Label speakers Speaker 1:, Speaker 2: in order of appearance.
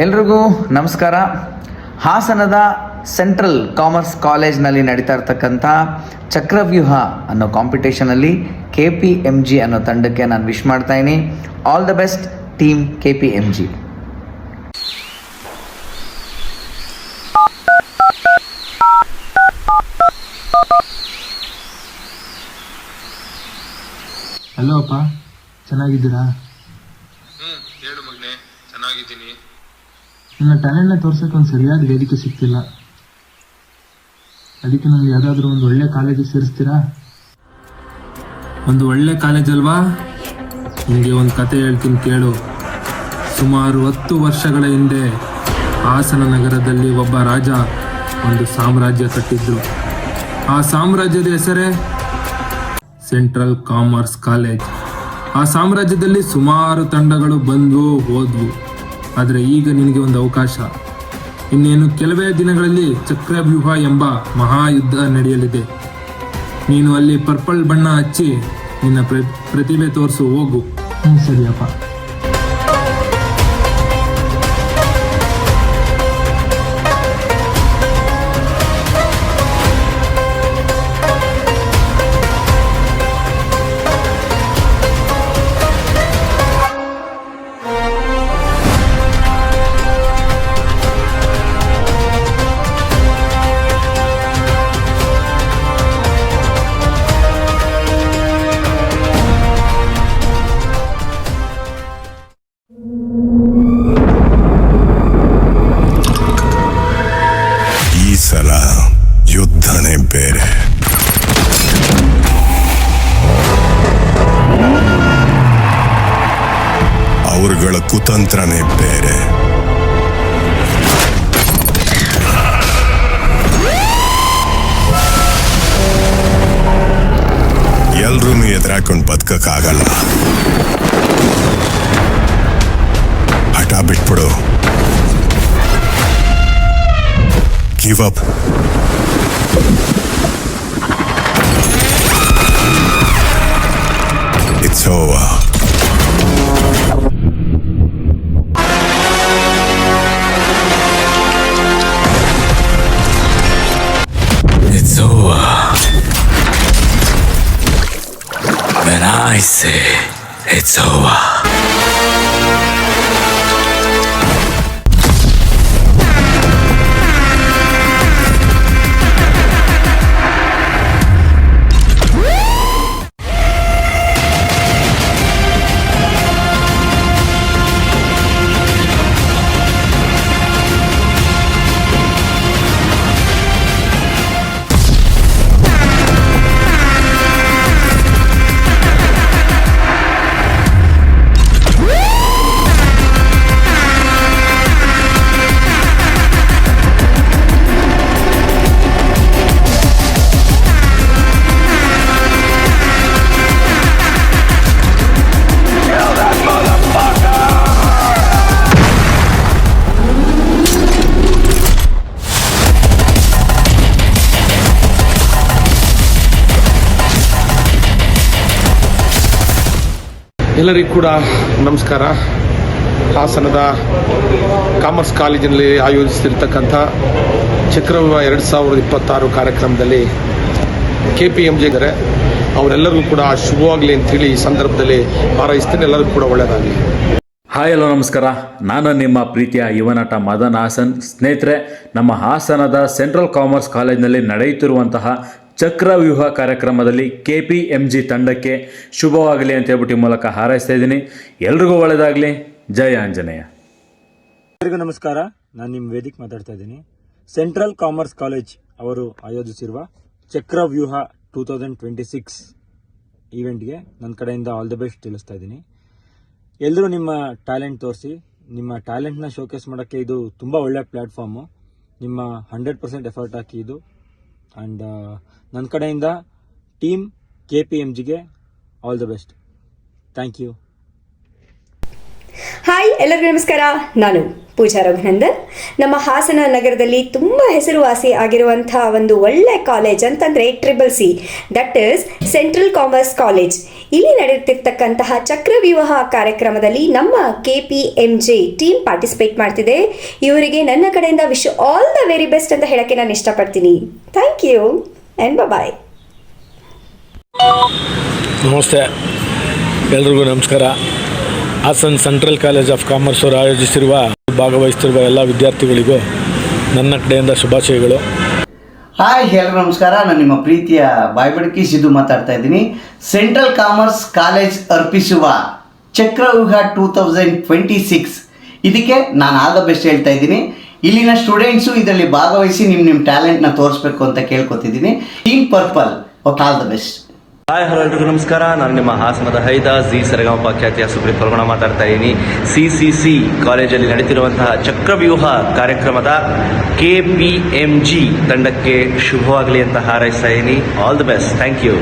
Speaker 1: ಎಲ್ರಿಗೂ ನಮಸ್ಕಾರ. ಹಾಸನದ ಸೆಂಟ್ರಲ್ ಕಾಮರ್ಸ್ ಕಾಲೇಜ್ನಲ್ಲಿ ನಡೀತಾ ಇರ್ತಕ್ಕಂಥ ಚಕ್ರವ್ಯೂಹ ಅನ್ನೋ ಕಾಂಪಿಟೇಷನಲ್ಲಿ KPMG ಅನ್ನೋ ತಂಡಕ್ಕೆ ನಾನು ವಿಶ್ ಮಾಡ್ತಾಯಿನಿ. All the best team KPMG.
Speaker 2: Hello ಅಪ್ಪ, ಚೆನ್ನಾಗಿದ್ದೀರಾ?
Speaker 3: ಹೇಳು ಮಗನೆ, ಚೆನ್ನಾಗಿದ್ದೀನಿ.
Speaker 2: ನನ್ನ ಟ್ಯಾಲೆಂಟ್ನ ತೋರ್ಸೋಕೆ ಒಂದು ಸರಿಯಾದ ವೇದಿಕೆ ಸಿಗ್ತಿಲ್ಲ. ಅದಕ್ಕೆ ನನಗೆ ಯಾವುದಾದ್ರೂ ಒಂದು ಒಳ್ಳೆ ಕಾಲೇಜಿಗೆ ಸೇರಿಸ್ತೀರಾ? ಒಂದು ಒಳ್ಳೆ ಕಾಲೇಜ್ ಅಲ್ವಾ? ನಿಮಗೆ ಒಂದು ಕತೆ ಹೇಳ್ತೀನಿ ಕೇಳು. ಸುಮಾರು 10 ವರ್ಷಗಳ ಹಿಂದೆ ಹಾಸನ ನಗರದಲ್ಲಿ ಒಬ್ಬ ರಾಜ ಒಂದು ಸಾಮ್ರಾಜ್ಯ ಕಟ್ಟಿದ್ರು. ಆ ಸಾಮ್ರಾಜ್ಯದ ಹೆಸರೇ ಸೆಂಟ್ರಲ್ ಕಾಮರ್ಸ್ ಕಾಲೇಜ್. ಆ ಸಾಮ್ರಾಜ್ಯದಲ್ಲಿ ಸುಮಾರು ತಂಡಗಳು ಬಂದ್ವು ಹೋದ್ವು. ಆದರೆ ಈಗ ನಿನಗೆ ಒಂದು ಅವಕಾಶ. ಇನ್ನೇನು ಕೆಲವೇ ದಿನಗಳಲ್ಲಿ ಚಕ್ರವ್ಯೂಹ ಎಂಬ ಮಹಾಯುದ್ಧ ನಡೆಯಲಿದೆ. ನೀನು ಅಲ್ಲಿ ಪರ್ಪಲ್ ಬಣ್ಣ ಹಚ್ಚಿ ನಿನ್ನ ಪ್ರತಿಭೆ ತೋರಿಸು, ಹೋಗು. ಸರಿಯಪ್ಪ.
Speaker 4: ಈ ಸಲ ಯುದ್ಧನೇ ಬೇರೆ. ಅವರುಗಳ ಕುತಂತ್ರನೇ ಬೇರೆ. ಎಲ್ರೂ ಎದುರಾಕೊಂಡು ಬದುಕಕ್ಕಾಗಲ್ಲ. ಹಠ ಬಿಟ್ಬಿಡು. Give up. It's over. It's over. When I say it's over.
Speaker 3: ಎಲ್ಲರಿಗೂ ಕೂಡ ನಮಸ್ಕಾರ. ಹಾಸನದ ಕಾಮರ್ಸ್ ಕಾಲೇಜಿನಲ್ಲಿ ಆಯೋಜಿಸಿರ್ತಕ್ಕಂಥ ಚಕ್ರವ್ಯೂಹ 2026 ಕಾರ್ಯಕ್ರಮದಲ್ಲಿ KPMG ಇದ್ದಾರೆ. ಅವರೆಲ್ಲರಿಗೂ ಕೂಡ ಶುಭವಾಗಲಿ ಅಂತೇಳಿ ಈ ಸಂದರ್ಭದಲ್ಲಿ ಹಾರೈಸ್ತೀನಿ. ಎಲ್ಲರಿಗೂ ಕೂಡ ಒಳ್ಳೆಯದಾಗಲಿ.
Speaker 5: ಹಾಯ್, ಹಲೋ, ನಮಸ್ಕಾರ. ನಾನು ನಿಮ್ಮ ಪ್ರೀತಿಯ ಯುವನಟ ಮದನ್ ಹಾಸನ್. ಸ್ನೇಹಿತರೆ, ನಮ್ಮ ಹಾಸನದ ಸೆಂಟ್ರಲ್ ಕಾಮರ್ಸ್ ಕಾಲೇಜಿನಲ್ಲಿ ನಡೆಯುತ್ತಿರುವಂತಹ ಚಕ್ರವ್ಯೂಹ ಕಾರ್ಯಕ್ರಮದಲ್ಲಿ KPMG ತಂಡಕ್ಕೆ ಶುಭವಾಗಲಿ ಅಂತ ಹೇಳ್ಬಿಟ್ಟು ಈ ಮೂಲಕ ಹಾರೈಸ್ತಾ ಇದ್ದೀನಿ. ಎಲ್ರಿಗೂ ಒಳ್ಳೆಯದಾಗಲಿ. ಜಯ ಆಂಜನೇಯ.
Speaker 6: ಎಲ್ಲರಿಗೂ ನಮಸ್ಕಾರ. ನಾನು ನಿಮ್ಮ ವೇದಿಕ್ ಮಾತಾಡ್ತಾ ಇದ್ದೀನಿ. ಸೆಂಟ್ರಲ್ ಕಾಮರ್ಸ್ ಕಾಲೇಜ್ ಅವರು ಆಯೋಜಿಸಿರುವ ಚಕ್ರವ್ಯೂಹ 2026 ಈವೆಂಟ್ಗೆ ನನ್ನ ಕಡೆಯಿಂದ ಆಲ್ ದ ಬೆಸ್ಟ್ ತಿಳಿಸ್ತಾ ಇದ್ದೀನಿ. ಎಲ್ಲರೂ ನಿಮ್ಮ ಟ್ಯಾಲೆಂಟ್ ತೋರಿಸಿ, ನಿಮ್ಮ ಟ್ಯಾಲೆಂಟ್ನ ಶೋಕೇಸ್ ಮಾಡೋಕ್ಕೆ ಇದು ತುಂಬ ಒಳ್ಳೆಯ ಪ್ಲ್ಯಾಟ್ಫಾರ್ಮು. ನಿಮ್ಮ 100% ಎಫರ್ಟ್ ಹಾಕಿ ಇದು. ಆ್ಯಂಡ್ ನನ್ನ ಕಡೆಯಿಂದ ಟೀಮ್ KPMGಗೆ all the best. Thank you.
Speaker 7: Hi, ಎಲ್ಲರಿಗೂ ನಮಸ್ಕಾರ. ನಾನು ಪೂಜಾ ರಘುನಂದನ್. ನಮ್ಮ ಹಾಸನ ನಗರದಲ್ಲಿ ತುಂಬ ಹೆಸರುವಾಸಿ ಆಗಿರುವಂಥ ಒಂದು ಒಳ್ಳೆ ಕಾಲೇಜ್ ಅಂತಂದರೆ CCC, that is central commerce college. ಇಲ್ಲಿ ನಡೆಯುತ್ತಿರ್ತಕ್ಕಂತಹ ಚಕ್ರವ್ಯೂಹ ಕಾರ್ಯಕ್ರಮದಲ್ಲಿ ನಮ್ಮ KPMG ಟೀಮ್ ಪಾರ್ಟಿಸಿಪೇಟ್ ಮಾಡ್ತಿದೆ. ಇವರಿಗೆ ನನ್ನ ಕಡೆಯಿಂದ wish all the very best ಅಂತ ಹೇಳಕ್ಕೆ ನಾನು ಇಷ್ಟಪಡ್ತೀನಿ. Thank you and bye.
Speaker 8: ನಮಸ್ತೆ, ಎಲ್ರಿಗೂ ನಮಸ್ಕಾರ. Hassan central college of commerce ಅವರು ಆಯೋಜಿಸಿರುವ ಭಾಗವಹಿಸ್ತಿರುವ ಎಲ್ಲ ವಿದ್ಯಾರ್ಥಿಗಳಿಗೂ ನನ್ನ ಕಡೆಯಿಂದ ಶುಭಾಶಯಗಳು.
Speaker 9: ಹಾಯ್, ಎಲ್ಲರೂ ನಮಸ್ಕಾರ. ನಾನು ನಿಮ್ಮ ಪ್ರೀತಿಯ ಬಾಯ್ಬಡ್ಕಿ ಸಿದ್ದು ಮಾತಾಡ್ತಾ ಇದ್ದೀನಿ. ಸೆಂಟ್ರಲ್ ಕಾಮರ್ಸ್ ಕಾಲೇಜ್ ಅರ್ಪಿಸುವ ಚಕ್ರವ್ಯೂಹ 2026 ಇದಕ್ಕೆ ನಾನು ಆಲ್ ದ ಬೆಸ್ಟ್ ಹೇಳ್ತಾ ಇದ್ದೀನಿ. ಇಲ್ಲಿನ ಸ್ಟೂಡೆಂಟ್ಸು ಇದರಲ್ಲಿ ಭಾಗವಹಿಸಿ ನಿಮ್ಮ ಟ್ಯಾಲೆಂಟ್ನ ತೋರಿಸ್ಬೇಕು ಅಂತ ಕೇಳ್ಕೊತಿದ್ದೀನಿ. Team purple, all the best.
Speaker 10: Hi, hello ಎಲ್ರಿಗೂ ನಮಸ್ಕಾರ. ನಾನು ನಿಮ್ಮ ಹಾಸನದ ಹೈದ ಜಿ ಸರಿಗಮಪ ಖ್ಯಾತಿಯ ಸುಪ್ರೀತ್ ಪ್ರಗಣ ಮಾತಾಡ್ತಾ ಇದ್ದೀನಿ. CCC ಕಾಲೇಜಲ್ಲಿ ನಡೀತಿರುವಂತಹ ಚಕ್ರವ್ಯೂಹ ಕಾರ್ಯಕ್ರಮದ KPMG ತಂಡಕ್ಕೆ ಶುಭವಾಗಲಿ ಅಂತ ಹಾರೈಸ್ತಾ ಇದ್ದೀನಿ. All the best. Thank you.